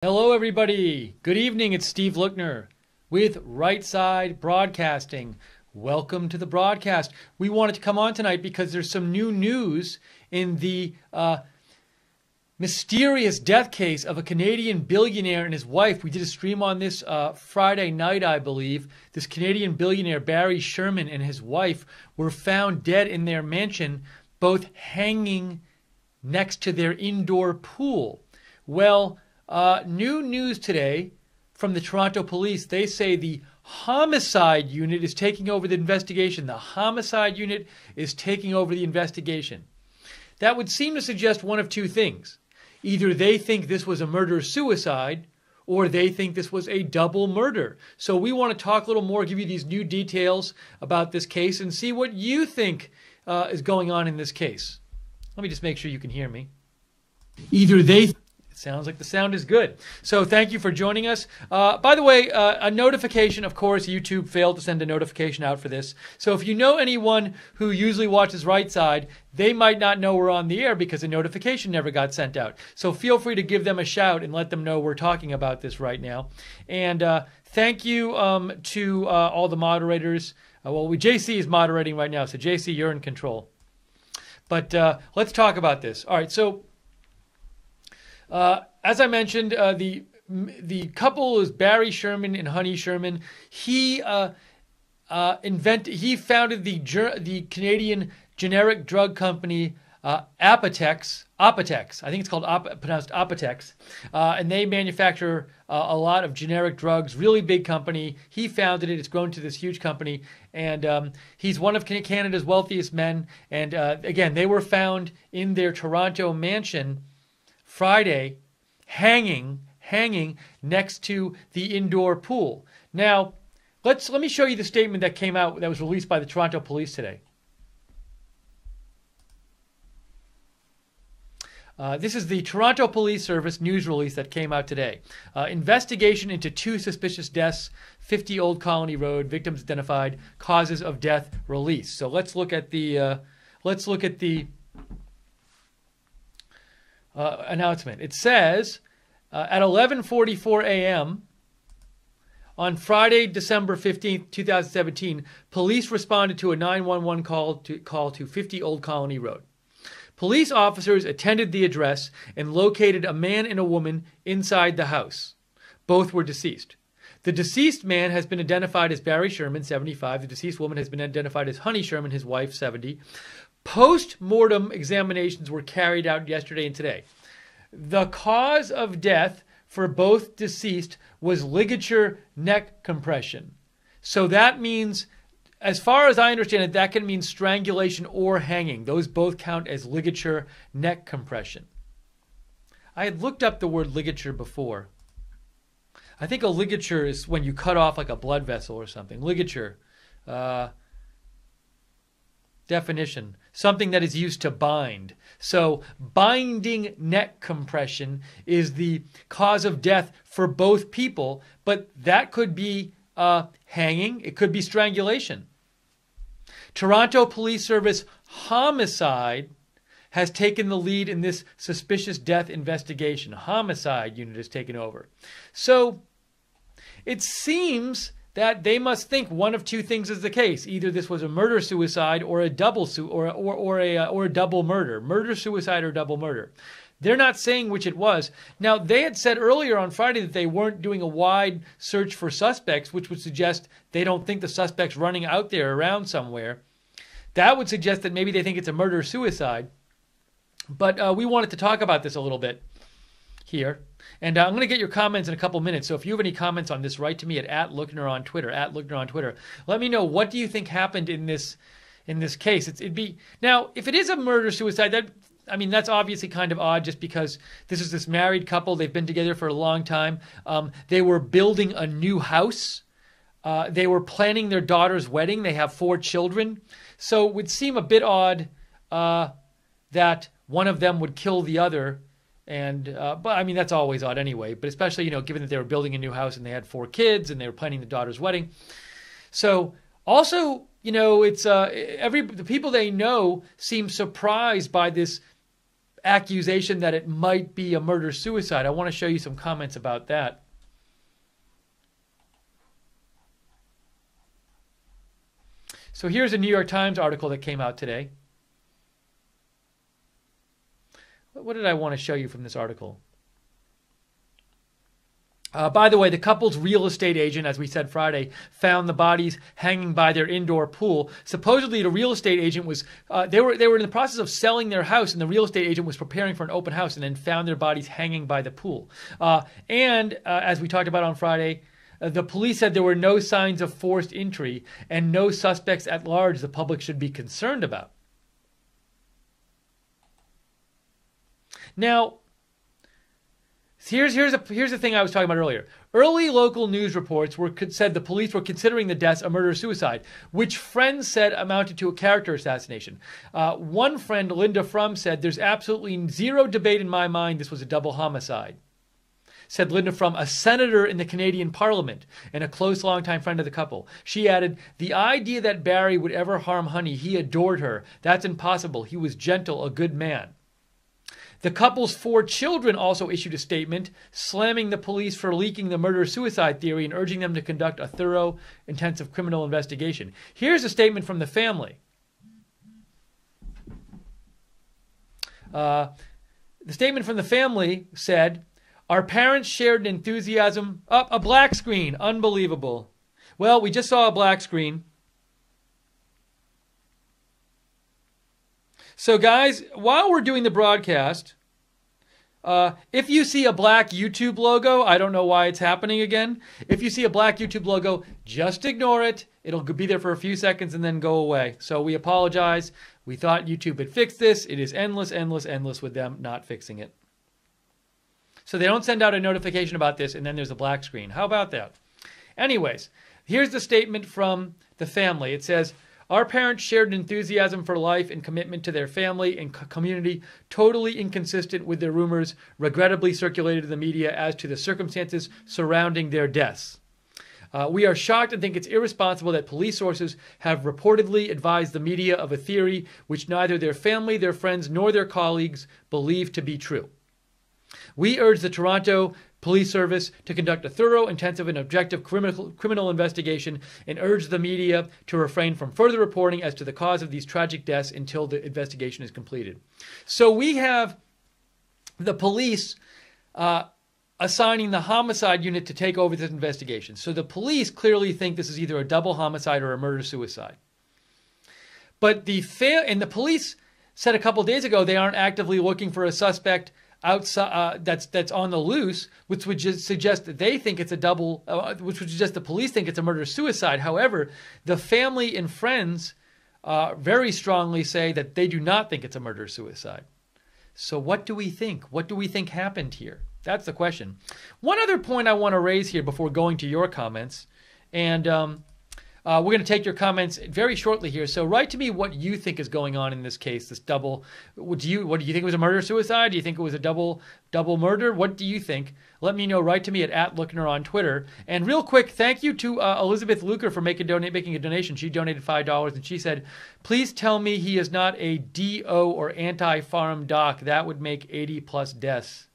Hello, everybody. Good evening. It's Steve Lookner with Right Side Broadcasting. Welcome to the broadcast. We wanted to come on tonight because there's some new news in the mysterious death case of a Canadian billionaire and his wife. We did a stream on this Friday night, I believe. This Canadian billionaire, Barry Sherman, and his wife were found dead in their mansion, both hanging next to their indoor pool. Well, new news today from the Toronto police. They say the Homicide unit is taking over the investigation. The Homicide unit is taking over the investigation. That would seem to suggest one of two things. Either they think this was a murder-suicide, or they think this was a double murder. So we want to talk a little more, give you these new details about this case, and see what you think is going on in this case. Let me just make sure you can hear me. Either they... Sounds like the sound is good. So thank you for joining us. By the way, a notification, of course, YouTube failed to send a notification out for this. So if you know anyone who usually watches Right Side, they might not know we're on the air because a notification never got sent out. So feel free to give them a shout and let them know we're talking about this right now. And thank you to all the moderators. JC is moderating right now. So JC, you're in control. But let's talk about this. All right, so... as I mentioned, the couple is Barry Sherman and Honey Sherman. He founded the Canadian generic drug company Apotex. I think it's called pronounced Apotex, and they manufacture a lot of generic drugs. Really big company. He founded it. It's grown to this huge company, and he's one of Canada's wealthiest men. And again, they were found in their Toronto mansion Friday, hanging next to the indoor pool. Now, let me show you the statement that came out that was released by the Toronto police today. This is the Toronto Police Service news release that came out today. Investigation into two suspicious deaths, 50 Old Colony Road, victims identified, causes of death released. So let's look at the announcement. It says at 11:44 a.m. on Friday, December 15th, 2017, police responded to a 911 call to 50 Old Colony Road. Police officers attended the address and located a man and a woman inside the house. Both were deceased. The deceased man has been identified as Barry Sherman, 75. The deceased woman has been identified as Honey Sherman, his wife, 70. Post-mortem examinations were carried out yesterday and today. The cause of death for both deceased was ligature neck compression. So that means, as far as I understand it, that can mean strangulation or hanging. Those both count as ligature neck compression. I had looked up the word ligature before. I think a ligature is when you cut off like a blood vessel or something. Ligature. Definition, something that is used to bind. So binding neck compression is the cause of death for both people, but that could be hanging. It could be strangulation. Toronto Police Service Homicide has taken the lead in this suspicious death investigation. Homicide unit has taken over. So it seems that they must think one of two things is the case. Either this was a murder-suicide or a double or a double murder. Murder-suicide or double murder. They're not saying which it was. Now, they had said earlier on Friday that they weren't doing a wide search for suspects, which would suggest they don't think the suspect's running out there around somewhere. That would suggest that maybe they think it's a murder-suicide. But we wanted to talk about this a little bit here. And I'm going to get your comments in a couple minutes. So if you have any comments on this, write to me at Lookner on Twitter, @Lookner on Twitter. Let me know, what do you think happened in this case? It'd be now, if it is a murder-suicide, that's obviously kind of odd, just because this is this married couple. They've been together for a long time. They were building a new house. They were planning their daughter's wedding. They have 4 children. So it would seem a bit odd that one of them would kill the other. But that's always odd anyway. But especially, given that they were building a new house and they had 4 kids and they were planning the daughter's wedding. So also, it's the people they know seem surprised by this accusation that it might be a murder-suicide. I want to show you some comments about that. So here's a New York Times article that came out today. What did I want to show you from this article? By the way, the couple's real estate agent, as we said Friday, found the bodies hanging by their indoor pool. Supposedly, the real estate agent was they were in the process of selling their house, and the real estate agent was preparing for an open house, and then found their bodies hanging by the pool. As we talked about on Friday, the police said there were no signs of forced entry and no suspects at large the public should be concerned about. Now, here's the thing I was talking about earlier. Early local news reports said the police were considering the deaths a murder-suicide, which friends said amounted to a character assassination. One friend, Linda Frum, said, "There's absolutely zero debate in my mind this was a double homicide." Said Linda Frum, a senator in the Canadian Parliament and a close longtime friend of the couple. She added, "The idea that Barry would ever harm Honey, he adored her. That's impossible. He was gentle, a good man." The couple's 4 children also issued a statement slamming the police for leaking the murder-suicide theory and urging them to conduct a thorough, intensive criminal investigation. Here's a statement from the family. The statement from the family said, "Our parents shared an enthusiasm." A black screen. Unbelievable. Well, we just saw a black screen. So guys, while we're doing the broadcast, if you see a black YouTube logo, I don't know why it's happening again. If you see a black YouTube logo, just ignore it. It'll be there for a few seconds and then go away. So we apologize. We thought YouTube had fixed this. It is endless, endless, endless with them not fixing it. So they don't send out a notification about this and then there's a black screen. How about that? Anyways, here's the statement from the family. It says, "Our parents shared an enthusiasm for life and commitment to their family and community, totally inconsistent with the rumors regrettably circulated in the media as to the circumstances surrounding their deaths. We are shocked and think it's irresponsible that police sources have reportedly advised the media of a theory which neither their family, their friends, nor their colleagues believe to be true. We urge the Toronto Police Service to conduct a thorough, intensive, and objective criminal investigation and urge the media to refrain from further reporting as to the cause of these tragic deaths until the investigation is completed." So we have the police assigning the homicide unit to take over this investigation. So the police clearly think this is either a double homicide or a murder-suicide. But the police said a couple days ago they aren't actively looking for a suspect outside that's on the loose, which would just suggest that they think it's a double, which would suggest the police think it's a murder-suicide. However, the family and friends very strongly say that they do not think it's a murder-suicide. So what do we think? What do we think happened here? That's the question. One other point I want to raise here before going to your comments, and we're going to take your comments very shortly here. So write to me what you think is going on in this case, this double. What do you think it was a murder-suicide? Do you think it was a double murder? What do you think? Let me know. Write to me at Lookner on Twitter. And real quick, thank you to Elizabeth Luker for making a donation. She donated $5, and she said, "Please tell me he is not a DO or anti-farm doc. That would make 80+ deaths."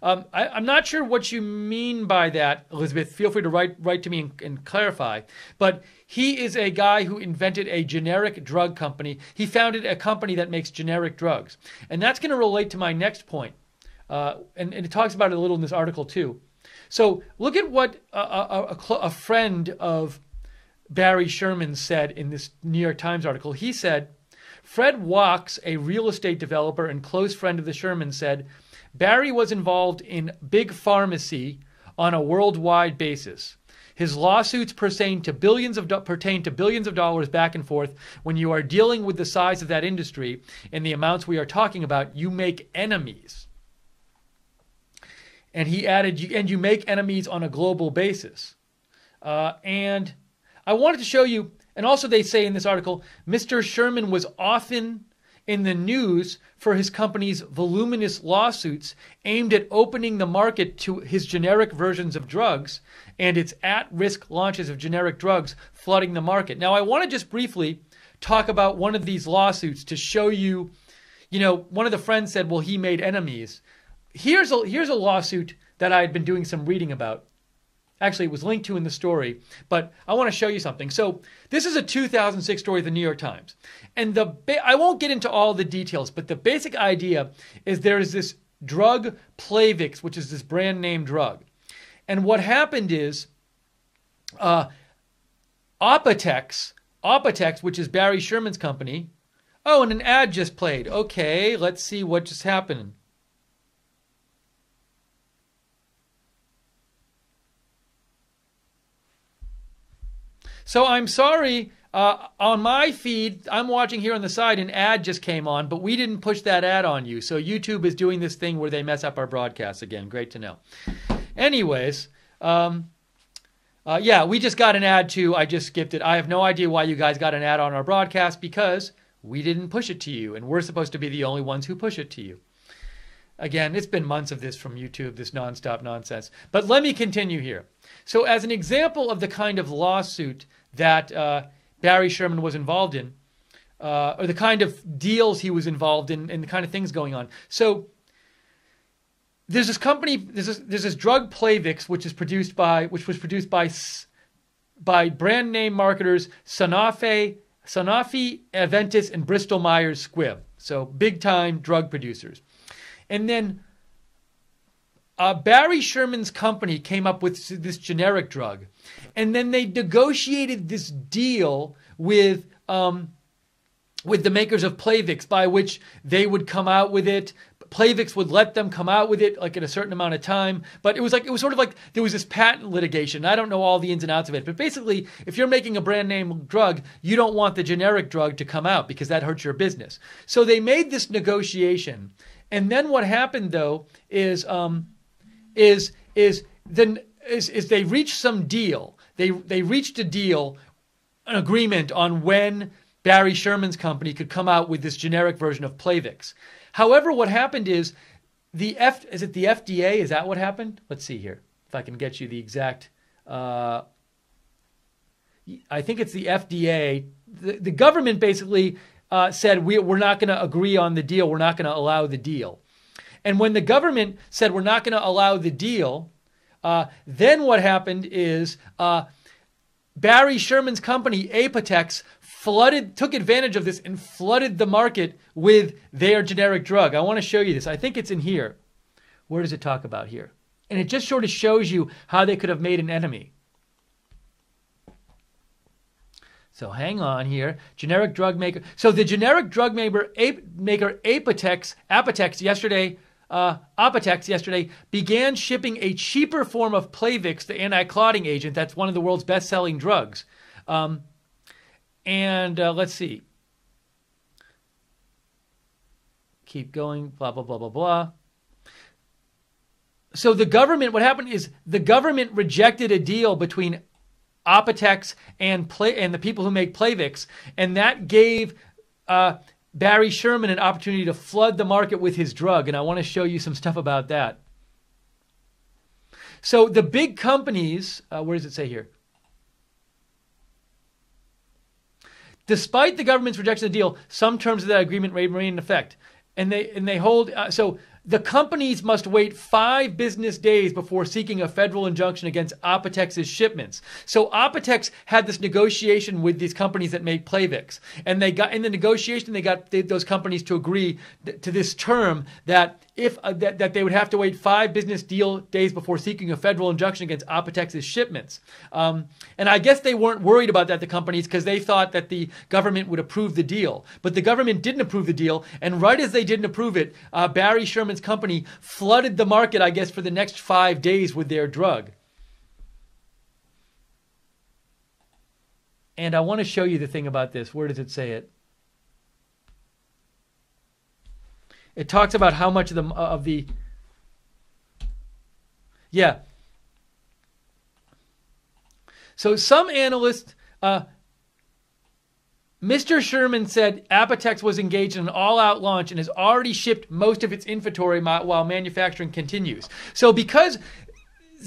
I'm not sure what you mean by that, Elizabeth. Feel free to write to me and clarify. But he is a guy who invented a generic drug company. He founded a company that makes generic drugs. And that's going to relate to my next point. And it talks about it a little in this article too. So look at what a friend of Barry Sherman said in this New York Times article. He said, Fred Wachs, a real estate developer and close friend of the Shermans, said, "Barry was involved in big pharmacy on a worldwide basis. His lawsuits pertain to billions of dollars back and forth. When you are dealing with the size of that industry and the amounts we are talking about, you make enemies." And he added, and you make enemies on a global basis. And I wanted to show you, and also they say in this article, Mr. Sherman was often in the news for his company's voluminous lawsuits aimed at opening the market to his generic versions of drugs and its at-risk launches of generic drugs flooding the market. Now, I want to just briefly talk about one of these lawsuits to show you, one of the friends said, well, he made enemies. Here's a lawsuit that I had been doing some reading about. Actually, it was linked to in the story, but I want to show you something. So this is a 2006 story of the New York Times. And I won't get into all the details, but the basic idea is there is this drug Plavix, which is this brand name drug. And what happened is Apotex, which is Barry Sherman's company. Oh, and an ad just played. Okay, let's see what just happened. So I'm sorry, on my feed, I'm watching here on the side, an ad just came on, but we didn't push that ad on you. So YouTube is doing this thing where they mess up our broadcasts again. Great to know. Anyways, yeah, we just got an ad too. I just skipped it. I have no idea why you guys got an ad on our broadcast because we didn't push it to you, and we're supposed to be the only ones who push it to you. Again, it's been months of this from YouTube, this nonstop nonsense. But let me continue here. So as an example of the kind of lawsuit that Barry Sherman was involved in, or the kind of deals he was involved in, and the kind of things going on. So there's this company, there's this drug Plavix, which was produced by brand name marketers Sanofi, Aventis, and Bristol Myers Squibb. So big time drug producers. And then Barry Sherman's company came up with this generic drug. And then they negotiated this deal with the makers of Plavix by which they would come out with it. Plavix would let them come out with it like in a certain amount of time. But it was sort of like there was this patent litigation. I don't know all the ins and outs of it. But basically, if you're making a brand name drug, you don't want the generic drug to come out because that hurts your business. So they made this negotiation. And then what happened though is they reached some deal. They reached a deal, an agreement on when Barry Sherman's company could come out with this generic version of Plavix. However, what happened is is it the FDA? Is that what happened? Let's see here if I can get you the exact. I think it's the FDA. The government basically said we're not going to agree on the deal. We're not going to allow the deal. And when the government said we're not going to allow the deal, then what happened is Barry Sherman's company, Apotex, took advantage of this and flooded the market with their generic drug. I want to show you this. I think it's in here. Where does it talk about here? And it just sort of shows you how they could have made an enemy. So hang on here. Generic drug maker. So the generic drug maker Apotex yesterday began shipping a cheaper form of Plavix, the anti-clotting agent. That's one of the world's best-selling drugs. Let's see. Keep going. Blah, blah, blah, blah, blah. So the government, what happened is the government rejected a deal between Apotex and the people who make Plavix, and that gave Barry Sherman an opportunity to flood the market with his drug, and I want to show you some stuff about that. So the big companies, where does it say here? Despite the government's rejection of the deal, some terms of that agreement remain in effect, and they hold. So the companies must wait 5 business days before seeking a federal injunction against Apotex's shipments. So Apotex had this negotiation with these companies that make Plavix. And they got in the negotiation, they got those companies to agree to this term that that they would have to wait 5 business days before seeking a federal injunction against Apotex's shipments. And I guess they weren't worried about that, the companies, because they thought that the government would approve the deal. But the government didn't approve the deal. And right as they didn't approve it, Barry Sherman's company flooded the market, I guess, for the next 5 days with their drug. And I want to show you the thing about this. Where does it say it? It talks about how much of the yeah. So some analysts, Mr. Sherman said Apotex was engaged in an all-out launch and has already shipped most of its inventory while manufacturing continues. So because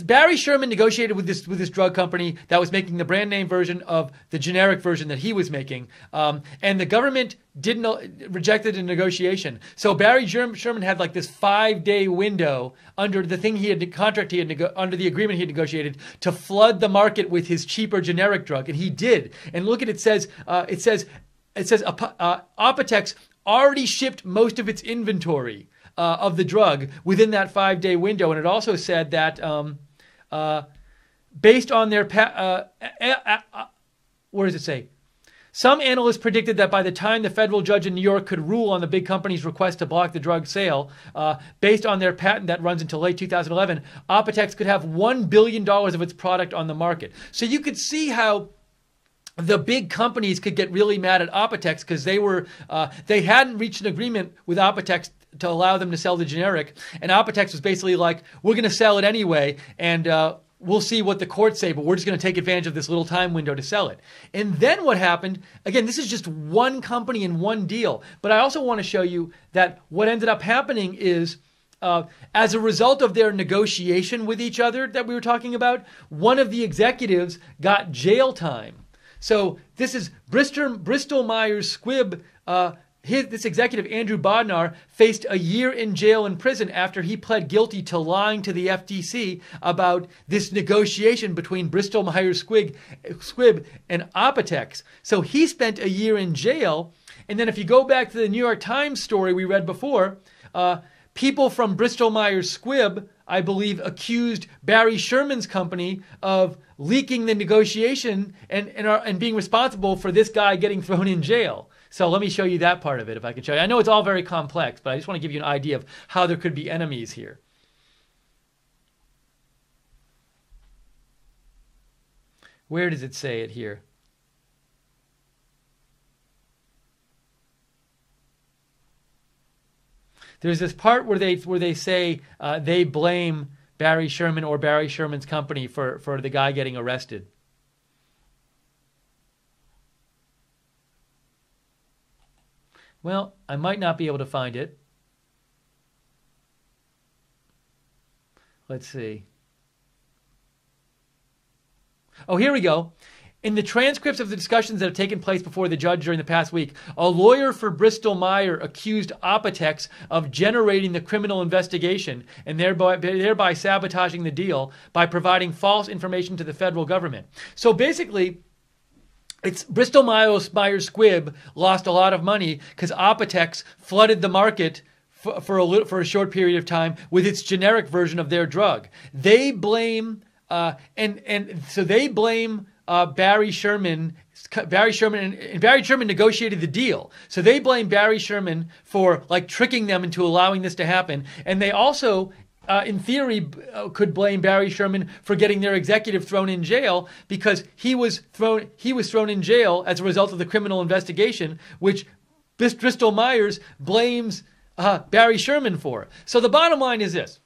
Barry Sherman negotiated with this drug company that was making the brand name version of the generic version that he was making, and the government rejected the negotiation. So Barry Sherman had like this 5-day window under the under the agreement he had negotiated to flood the market with his cheaper generic drug, and he did. And look at it says Apotex already shipped most of its inventory of the drug within that 5-day window, and it also said that based on their where does it say? Some analysts predicted that by the time the federal judge in New York could rule on the big company's request to block the drug sale, based on their patent that runs until late 2011, Apotex could have $1 billion of its product on the market. So you could see how the big companies could get really mad at Apotex because they hadn't reached an agreement with Apotex to allow them to sell the generic, and Apotex was basically like, we're going to sell it anyway, and we'll see what the courts say, but we're just going to take advantage of this little time window to sell it. And then what happened, again, this is just one company and one deal, but I also want to show you that what ended up happening is, as a result of their negotiation with each other that we were talking about, one of the executives got jail time. So this is Bristol Myers Squibb. This executive, Andrew Bodnar, faced a year in jail and prison after he pled guilty to lying to the FTC about this negotiation between Bristol Myers Squibb and Apotex. So he spent a year in jail. And then if you go back to the New York Times story we read before, people from Bristol Myers Squibb, I believe, accused Barry Sherman's company of leaking the negotiation and being responsible for this guy getting thrown in jail. So let me show you that part of it, if I can show you. I know it's all very complex, but I just want to give you an idea of how there could be enemies here. Where does it say it here? There's this part where they say they blame Barry Sherman or Barry Sherman's company for the guy getting arrested. Well, I might not be able to find it. Let's see. Oh, here we go. In the transcripts of the discussions that have taken place before the judge during the past week, a lawyer for Bristol Myers accused Apotex of generating the criminal investigation and thereby sabotaging the deal by providing false information to the federal government. So basically, it's Bristol Myers Squibb lost a lot of money because Apotex flooded the market for a short period of time with its generic version of their drug. They blame they blame Barry Sherman. Barry Sherman negotiated the deal, so they blame Barry Sherman for like tricking them into allowing this to happen, and they also, in theory, could blame Barry Sherman for getting their executive thrown in jail because he was thrown in jail as a result of the criminal investigation, which Bristol Myers blames Barry Sherman for. So the bottom line is this.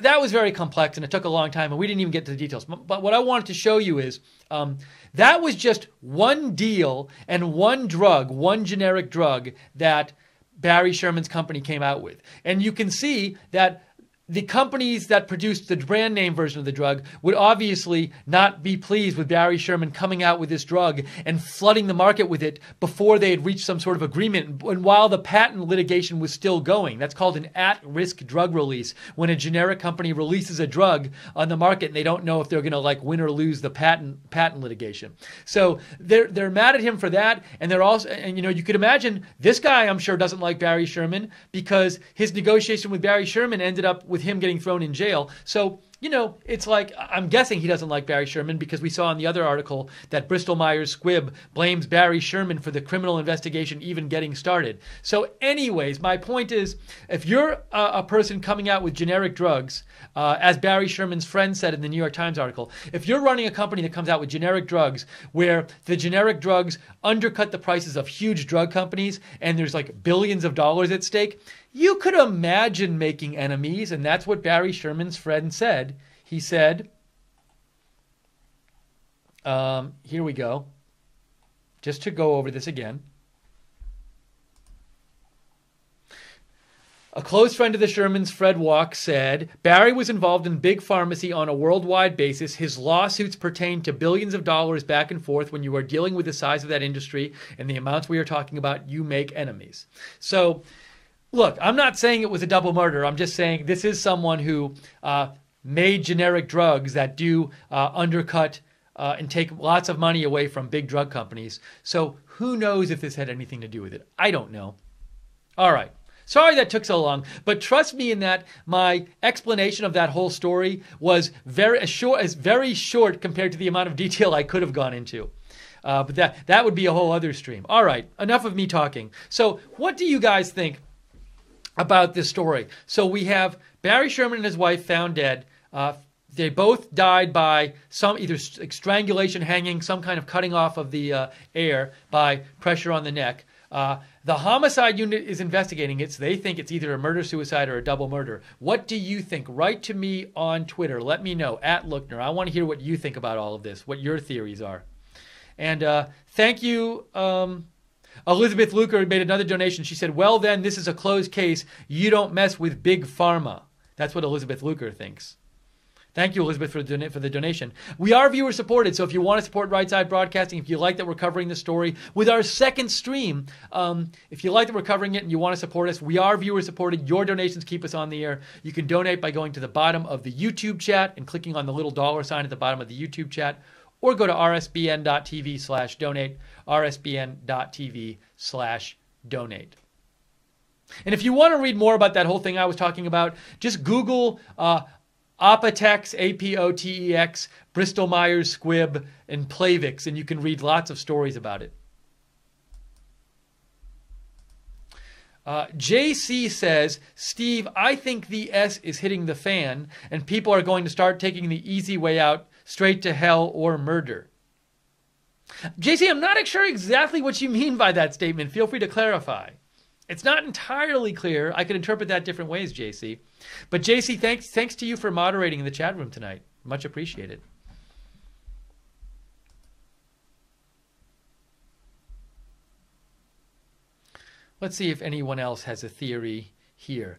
That was very complex and it took a long time and we didn't even get to the details. But what I wanted to show you is that was just one deal and one drug, one generic drug that Barry Sherman's company came out with. And you can see that the companies that produced the brand name version of the drug would obviously not be pleased with Barry Sherman coming out with this drug and flooding the market with it before they had reached some sort of agreement and while the patent litigation was still going. That's called an at-risk drug release, when a generic company releases a drug on the market and they don't know if they're going to like win or lose the patent litigation. So they're mad at him for that, and they're also, and you could imagine this guy, I'm sure, doesn't like Barry Sherman because his negotiation with Barry Sherman ended up with him getting thrown in jail. So, it's like, I'm guessing he doesn't like Barry Sherman because we saw in the other article that Bristol Myers Squibb blames Barry Sherman for the criminal investigation even getting started. So anyways, my point is, if you're a person coming out with generic drugs, as Barry Sherman's friend said in the New York Times article, if you're running a company that comes out with generic drugs where the generic drugs undercut the prices of huge drug companies and there's like billions of dollars at stake, you could imagine making enemies, and that's what Barry Sherman's friend said. He said, here we go, just to go over this again. A close friend of the Shermans, Fred Walk, said, Barry was involved in big pharmacy on a worldwide basis. His lawsuits pertain to billions of dollars back and forth. When you are dealing with the size of that industry and the amounts we are talking about, you make enemies. So, look, I'm not saying it was a double murder. I'm just saying this is someone who made generic drugs that do undercut and take lots of money away from big drug companies. So who knows if this had anything to do with it? I don't know. All right. Sorry that took so long, but trust me in that my explanation of that whole story was very short compared to the amount of detail I could have gone into. But that would be a whole other stream. All right, enough of me talking. So what do you guys think about this story? So we have Barry Sherman and his wife found dead. They both died by some either strangulation, hanging, some kind of cutting off of the air by pressure on the neck. The homicide unit is investigating it, so they think it's either a murder-suicide or a double murder. What do you think? Write to me on Twitter. Let me know, @Lookner. I want to hear what you think about all of this, what your theories are. And thank you, Elizabeth Luker made another donation. She said, well then, this is a closed case. You don't mess with big pharma. That's what Elizabeth Luker thinks. Thank you, Elizabeth, for the donation. We are viewer supported, so if you want to support Right Side Broadcasting, if you like that we're covering the story with our second stream, if you like that we're covering it and you want to support us, we are viewer supported. Your donations keep us on the air. You can donate by going to the bottom of the YouTube chat and clicking on the little $ at the bottom of the YouTube chat, or go to rsbn.tv/donate, rsbn.tv/donate. And if you want to read more about that whole thing I was talking about, just Google Apotex, Apotex, Bristol Myers Squibb, and Plavix, and you can read lots of stories about it. JC says, Steve, I think the S is hitting the fan, and people are going to start taking the easy way out, straight to hell or murder. JC, I'm not sure exactly what you mean by that statement. Feel free to clarify. It's not entirely clear. I could interpret that different ways, JC. But JC, thanks to you for moderating in the chat room tonight. Much appreciated. Let's see if anyone else has a theory here.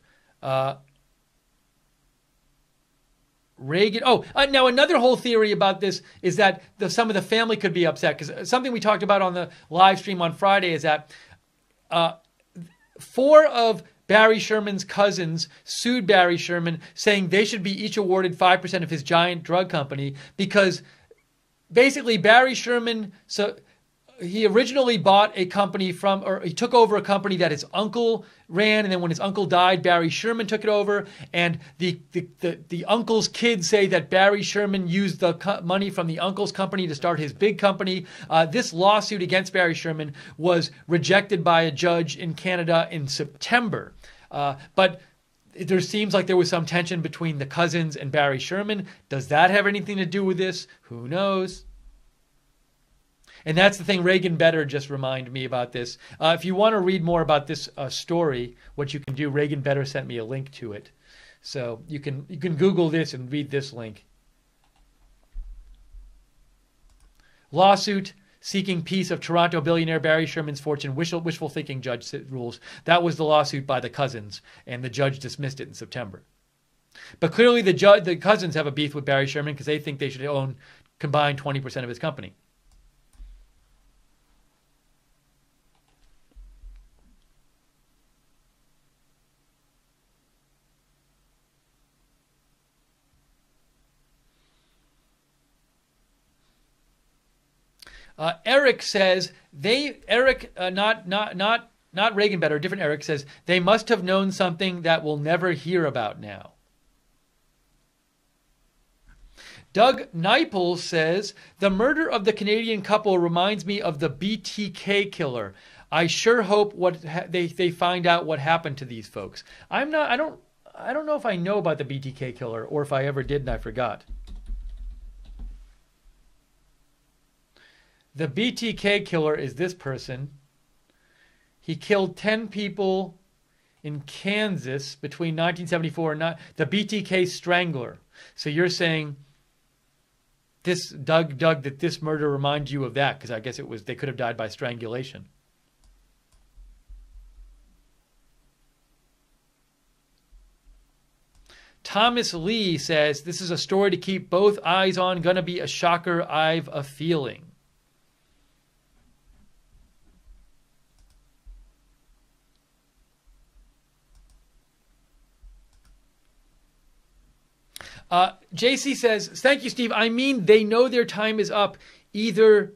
Reagan. Now another whole theory about this is that some of the family could be upset, because something we talked about on the live stream on Friday is that 4 of Barry Sherman's cousins sued Barry Sherman, saying they should be each awarded 5% of his giant drug company, because basically Barry Sherman, he originally bought a company he took over a company that his uncle ran, and then when his uncle died, Barry Sherman took it over, and the uncle's kids say that Barry Sherman used the money from the uncle's company to start his big company. This lawsuit against Barry Sherman was rejected by a judge in Canada in September. But there seems like there was some tension between the cousins and Barry Sherman. Does that have anything to do with this? Who knows? And that's the thing. Reagan Better just reminded me about this. If you want to read more about this story, what you can do, Reagan Better sent me a link to it. So you can Google this and read this link. Lawsuit seeking piece of Toronto billionaire Barry Sherman's fortune. Wishful thinking, judge rules. That was the lawsuit by the cousins, and the judge dismissed it in September. But clearly the cousins have a beef with Barry Sherman because they think they should own combined 20% of his company. Eric says not Reagan Better, different Eric says they must have known something that we'll never hear about now. Doug Neipel says the murder of the Canadian couple reminds me of the BTK killer. I sure hope they find out what happened to these folks. I don't know if I know about the BTK killer, or if I ever did and I forgot. The BTK killer is this person. He killed 10 people in Kansas between 1974 and the BTK Strangler. So you're saying this, Doug, that this murder reminds you of that, because I guess they could have died by strangulation. Thomas Lee says, this is a story to keep both eyes on. Gonna be a shocker, I've a feeling. JC says, thank you, Steve. I mean, they know their time is up. Either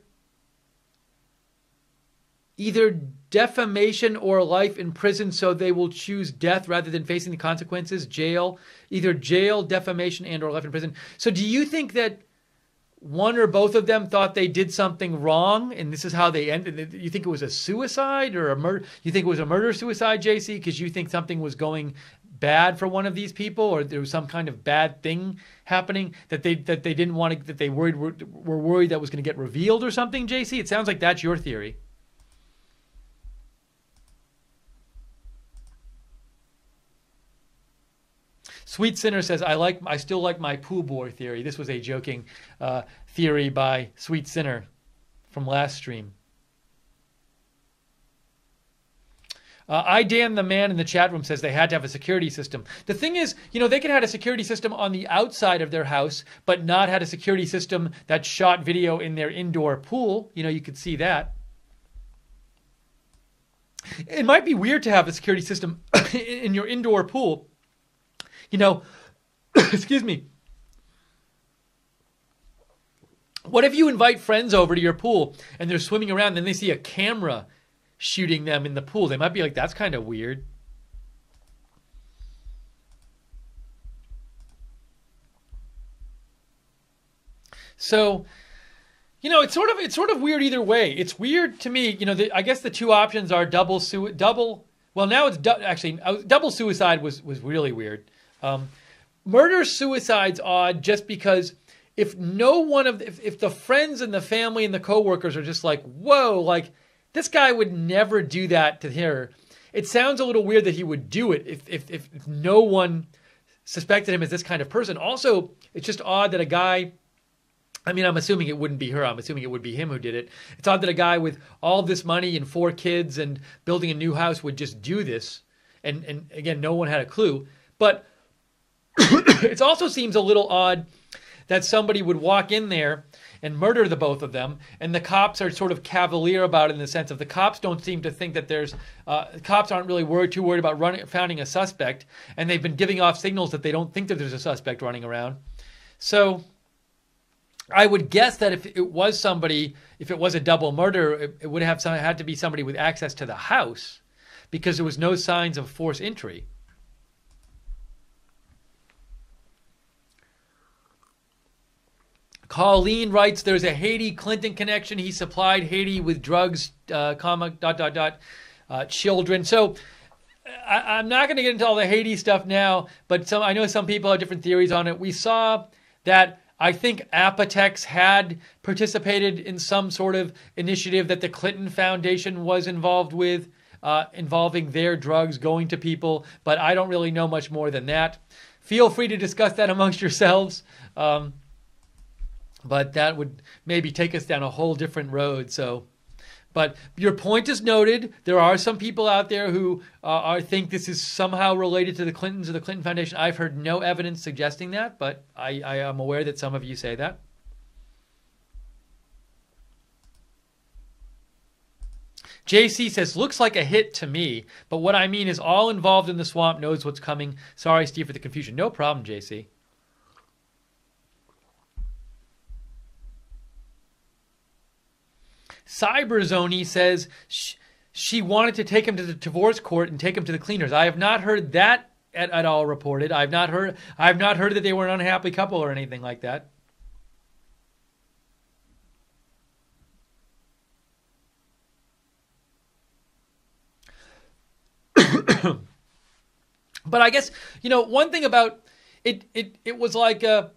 defamation or life in prison, so they will choose death rather than facing the consequences. Jail, either jail, defamation, and or life in prison. So do you think that one or both of them thought they did something wrong, and this is how they ended? You think it was a suicide or a murder? You think it was a murder-suicide, JC, because you think something was going bad for one of these people, or there was some kind of bad thing happening that they didn't want to, that they were worried that was going to get revealed or something, JC? It sounds like that's your theory. Sweet Sinner says, I still like my pool boy theory. This was a joking theory by Sweet Sinner from last stream. I Dan the man in the chat room says they had to have a security system. The thing is, they could have had a security system on the outside of their house, but not had a security system that shot video in their indoor pool. You could see that. It might be weird to have a security system in your indoor pool. Excuse me. What if you invite friends over to your pool and they're swimming around and then they see a camera shooting them in the pool? They might be like, that's kind of weird. So, it's sort of weird either way. It's weird to me. I guess the two options are double. Well, now it's double suicide was really weird. Murder-suicide's odd just because if the friends and the family and the coworkers are just like, whoa, like this guy would never do that to her. It sounds a little weird that he would do it if no one suspected him as this kind of person. Also, it's just odd that a guy, I'm assuming it wouldn't be her. I'm assuming it would be him who did it. It's odd that a guy with all this money and 4 kids and building a new house would just do this. And again, no one had a clue. But it also seems a little odd that somebody would walk in there and murder the both of them, and the cops are sort of cavalier about it in the sense of the cops don't seem to think that cops aren't really too worried about finding a suspect, and they've been giving off signals that they don't think that there's a suspect running around. So I would guess that if it was a double murder, it would have had to be somebody with access to the house, because there was no signs of forced entry. Colleen writes, there's a Haiti-Clinton connection. He supplied Haiti with drugs, children. So I'm not going to get into all the Haiti stuff now, but I know some people have different theories on it. We saw that I think Apotex had participated in some sort of initiative that the Clinton Foundation was involved with, involving their drugs going to people, but I don't really know much more than that. Feel free to discuss that amongst yourselves. But that would maybe take us down a whole different road. But your point is noted. There are some people out there who think this is somehow related to the Clintons or the Clinton Foundation. I've heard no evidence suggesting that, but I am aware that some of you say that. JC says, looks like a hit to me, but what I mean is all involved in the swamp knows what's coming. Sorry, Steve, for the confusion. No problem, JC. Cyberzoni says she wanted to take him to the divorce court and take him to the cleaners. I have not heard that at all reported. I have not heard that they were an unhappy couple or anything like that. But I guess, one thing about it was like an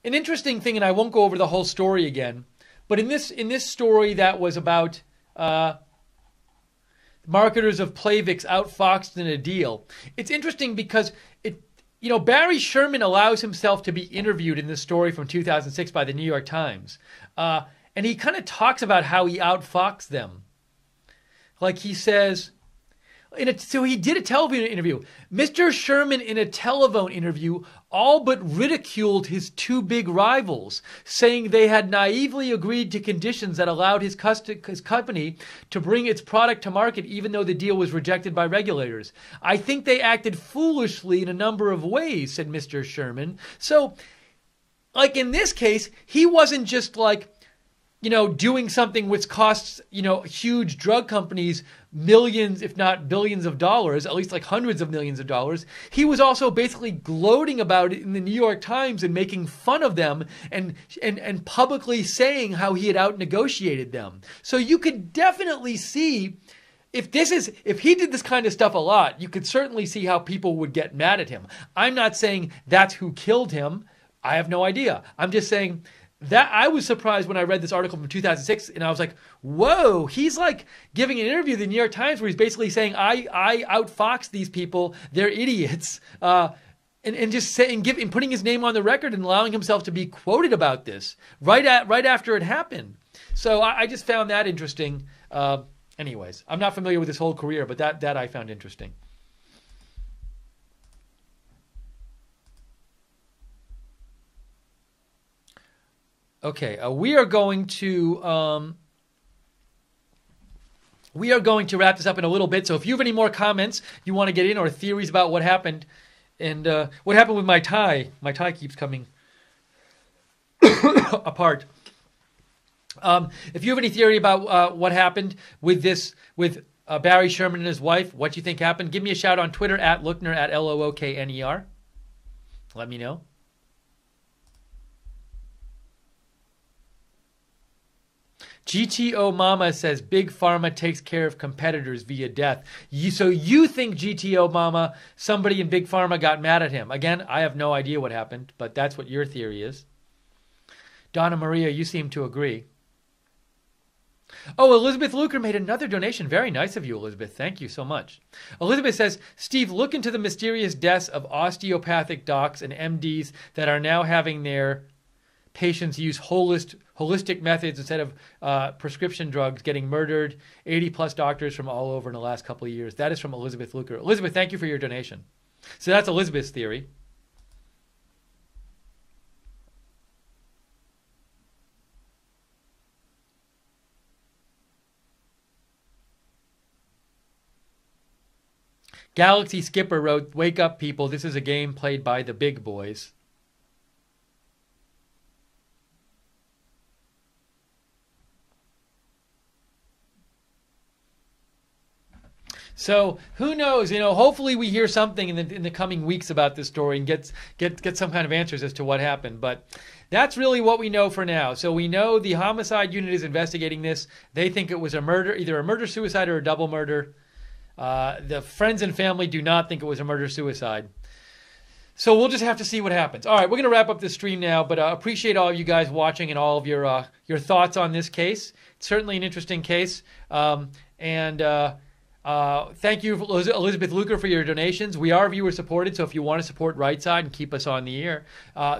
interesting thing, and I won't go over the whole story again. But in this story that was about marketers of Plavix outfoxed in a deal, it's interesting because Barry Sherman allows himself to be interviewed in this story from 2006 by the New York Times, and he kind of talks about how he outfoxed them. Like he says, So he did a television interview. Mr. Sherman, in a telephone interview, all but ridiculed his two big rivals, saying they had naively agreed to conditions that allowed his company to bring its product to market, even though the deal was rejected by regulators. I think they acted foolishly in a number of ways, said Mr. Sherman. So, like in this case, he wasn't just like, doing something which costs, huge drug companies millions, if not billions of dollars, at least like hundreds of millions of dollars. He was also basically gloating about it in the New York Times and making fun of them and publicly saying how he had out-negotiated them. So you could definitely see if he did this kind of stuff a lot, you could certainly see how people would get mad at him. I'm not saying that's who killed him. I have no idea. I'm just saying that I was surprised when I read this article from 2006, and I was like, whoa, he's like giving an interview to the New York Times where he's basically saying, I outfoxed these people, they're idiots, and just saying, and putting his name on the record and allowing himself to be quoted about this right after it happened. So I just found that interesting. Anyways, I'm not familiar with his whole career, but that I found interesting. Okay, we are going to wrap this up in a little bit. So if you have any more comments you want to get in or theories about what happened and what happened with my tie keeps coming apart. If you have any theory about what happened with Barry Sherman and his wife, what you think happened, give me a shout on Twitter at Lookner at Lookner. Let me know. GTO Mama says Big Pharma takes care of competitors via death. So you think GTO Mama, somebody in Big Pharma got mad at him. Again, I have no idea what happened, but that's what your theory is. Donna Maria, you seem to agree. Oh, Elizabeth Luker made another donation. Very nice of you, Elizabeth. Thank you so much. Elizabeth says, Steve, look into the mysterious deaths of osteopathic docs and MDs that are now having their patients use holistic methods instead of prescription drugs, getting murdered. 80-plus doctors from all over in the last couple of years. That is from Elizabeth Luker. Elizabeth, thank you for your donation. So that's Elizabeth's theory. Galaxy Skipper wrote, wake up, people. This is a game played by the big boys. So who knows? Hopefully we hear something in the coming weeks about this story and get some kind of answers as to what happened. But that's really what we know for now. So we know the homicide unit is investigating this. They think it was a murder, either a murder-suicide or a double murder. The friends and family do not think it was a murder-suicide. So we'll just have to see what happens. All right, we're going to wrap up this stream now, but appreciate all of you guys watching and all of your thoughts on this case. It's certainly an interesting case. Thank you, Elizabeth Luker, for your donations. We are viewer supported, so if you want to support Right Side and keep us on the air,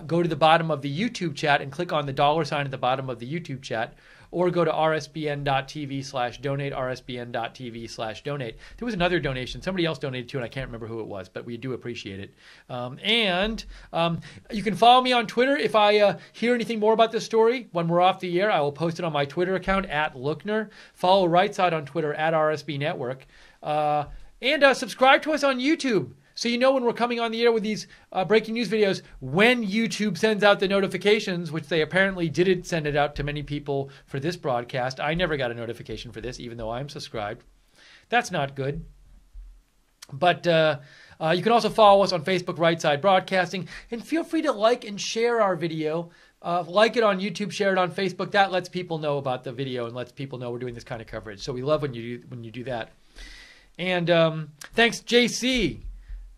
go to the bottom of the YouTube chat and click on the $ at the bottom of the YouTube chat, or go to rsbn.tv/donate, rsbn.tv/donate. There was another donation. Somebody else donated too, and I can't remember who it was, but we do appreciate it. You can follow me on Twitter. If I hear anything more about this story when we're off the air, I will post it on my Twitter account at Lookner. Follow Right Side on Twitter at RSB Network. And subscribe to us on YouTube, so you know when we're coming on the air with these breaking news videos, when YouTube sends out the notifications, which they apparently didn't send it out to many people for this broadcast. I never got a notification for this, even though I'm subscribed. That's not good. But you can also follow us on Facebook, Right Side Broadcasting, and feel free to like and share our video. Like it on YouTube, share it on Facebook. That lets people know about the video and lets people know we're doing this kind of coverage. So we love when you do that. And thanks, JC.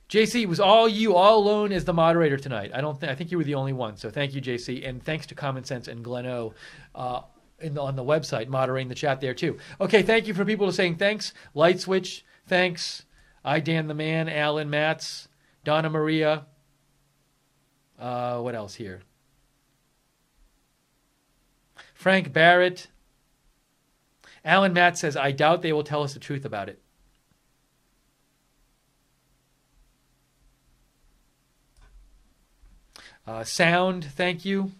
JC, it was all you, all alone as the moderator tonight. I think you were the only one. So thank you, JC. And thanks to Common Sense and Glenn O on the website, moderating the chat there too. Okay, thank you for people saying thanks. Light Switch, thanks. I, Dan the Man, Alan Matz, Donna Maria. What else here? Frank Barrett. Alan Matz says, I doubt they will tell us the truth about it. Sound, thank you.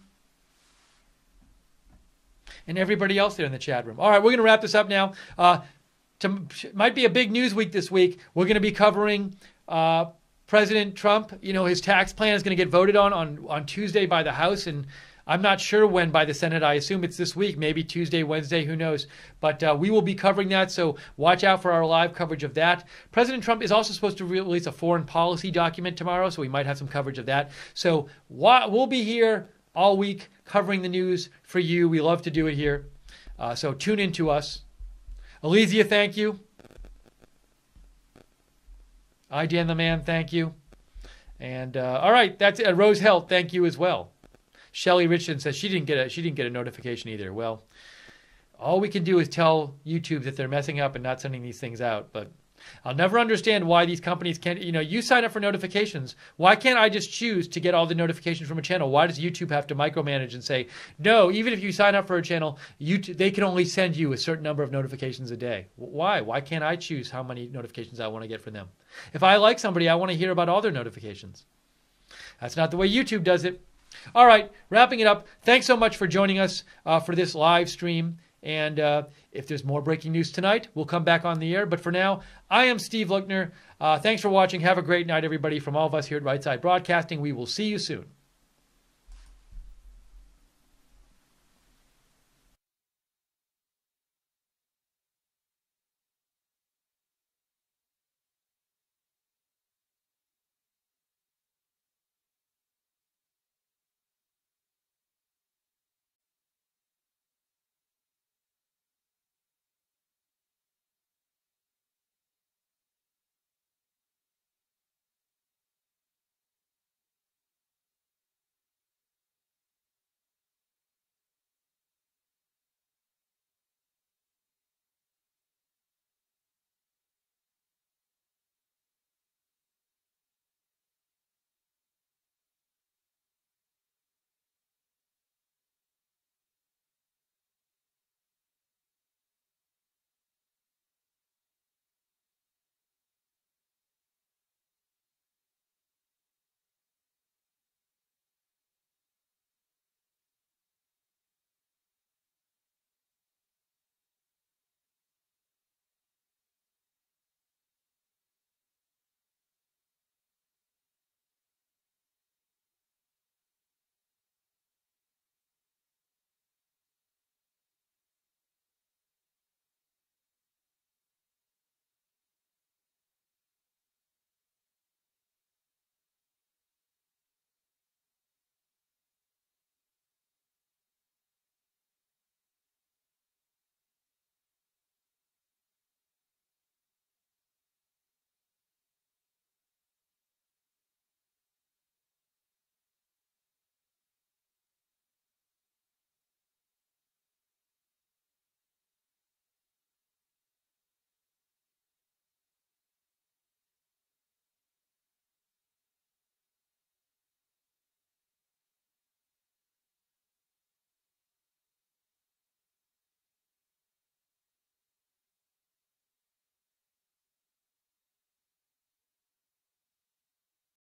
And everybody else there in the chat room. All right, we're going to wrap this up now. Might be a big news week this week. We're going to be covering President Trump. You know, his tax plan is going to get voted on Tuesday by the House, and I'm not sure when by the Senate. I assume it's this week, maybe Tuesday, Wednesday, who knows. But we will be covering that, so watch out for our live coverage of that. President Trump is also supposed to release a foreign policy document tomorrow, so we might have some coverage of that. So we'll be here all week covering the news for you. We love to do it here. So tune in to us. Elysia, thank you. I, Dan the Man, thank you. And all right, that's it. Rose Health, thank you as well. Shelly Richardson says she didn't get a notification either. Well, all we can do is tell YouTube that they're messing up and not sending these things out. But I'll never understand why these companies can't. You know, you sign up for notifications. Why can't I just choose to get all the notifications from a channel? Why does YouTube have to micromanage and say, no, even if you sign up for a channel, they can only send you a certain number of notifications a day? Why? Why can't I choose how many notifications I want to get from them? If I like somebody, I want to hear about all their notifications. That's not the way YouTube does it. All right, wrapping it up. Thanks so much for joining us for this live stream. And if there's more breaking news tonight, we'll come back on the air. But for now, I am Steve Lookner. Thanks for watching. Have a great night, everybody. From all of us here at Right Side Broadcasting, we will see you soon.